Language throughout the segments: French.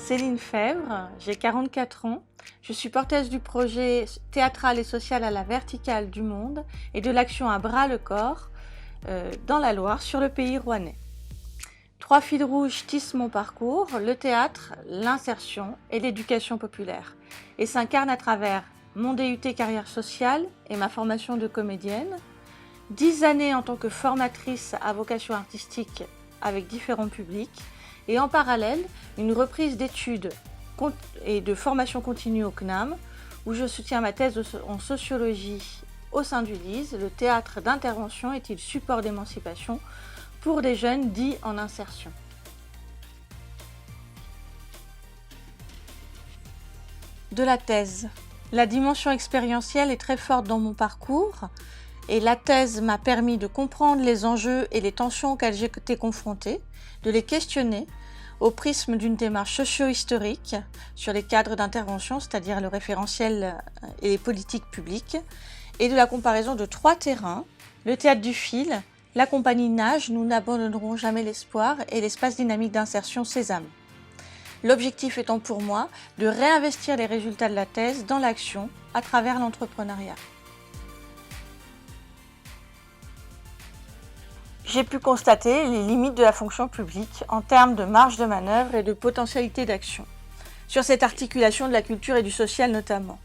Céline Fèvre, j'ai 44 ans, je suis porteuse du projet théâtral et social à la verticale du monde et de l'action à bras-le-corps dans la Loire, sur le pays rouennais. 3 fils rouges tissent mon parcours, le théâtre, l'insertion et l'éducation populaire, et s'incarnent à travers mon DUT carrière sociale et ma formation de comédienne, 10 années en tant que formatrice à vocation artistique avec différents publics, et en parallèle, une reprise d'études et de formation continue au CNAM, où je soutiens ma thèse en sociologie au sein du LISE. Le théâtre d'intervention est-il support d'émancipation pour des jeunes dits en insertion? De la thèse. La dimension expérientielle est très forte dans mon parcours, et la thèse m'a permis de comprendre les enjeux et les tensions auxquelles j'étais confrontée, de les questionner au prisme d'une démarche socio-historique sur les cadres d'intervention, c'est-à-dire le référentiel et les politiques publiques, et de la comparaison de 3 terrains, le théâtre du fil, la compagnie Nage, nous n'abandonnerons jamais l'espoir, et l'espace dynamique d'insertion Sésame. L'objectif étant pour moi de réinvestir les résultats de la thèse dans l'action à travers l'entrepreneuriat. J'ai pu constater les limites de la fonction publique en termes de marge de manœuvre et de potentialité d'action, sur cette articulation de la culture et du social notamment.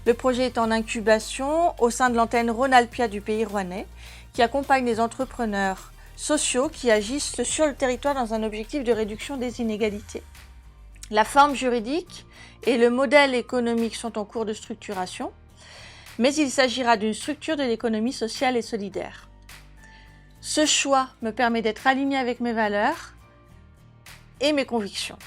Le projet est en incubation au sein de l'antenne Rhône-Alpia du pays rouennais, qui accompagne les entrepreneurs sociaux qui agissent sur le territoire dans un objectif de réduction des inégalités. La forme juridique et le modèle économique sont en cours de structuration, mais il s'agira d'une structure de l'économie sociale et solidaire. Ce choix me permet d'être aligné avec mes valeurs et mes convictions.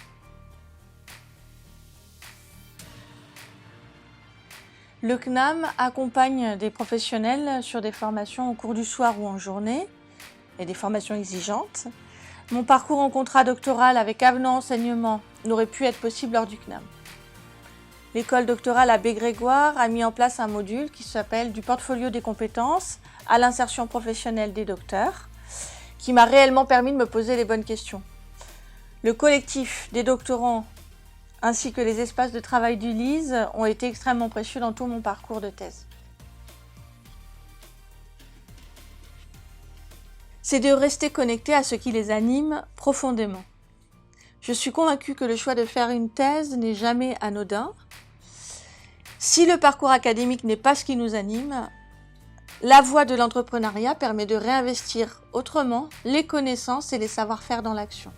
Le CNAM accompagne des professionnels sur des formations au cours du soir ou en journée, et des formations exigeantes. Mon parcours en contrat doctoral avec avenant enseignement n'aurait pu être possible lors du CNAM. L'école doctorale Abbé Grégoire a mis en place un module qui s'appelle « Du portfolio des compétences à l'insertion professionnelle des docteurs », qui m'a réellement permis de me poser les bonnes questions. Le collectif des doctorants ainsi que les espaces de travail du LISE ont été extrêmement précieux dans tout mon parcours de thèse. C'est de rester connecté à ce qui les anime profondément. Je suis convaincue que le choix de faire une thèse n'est jamais anodin. Si le parcours académique n'est pas ce qui nous anime, la voie de l'entrepreneuriat permet de réinvestir autrement les connaissances et les savoir-faire dans l'action.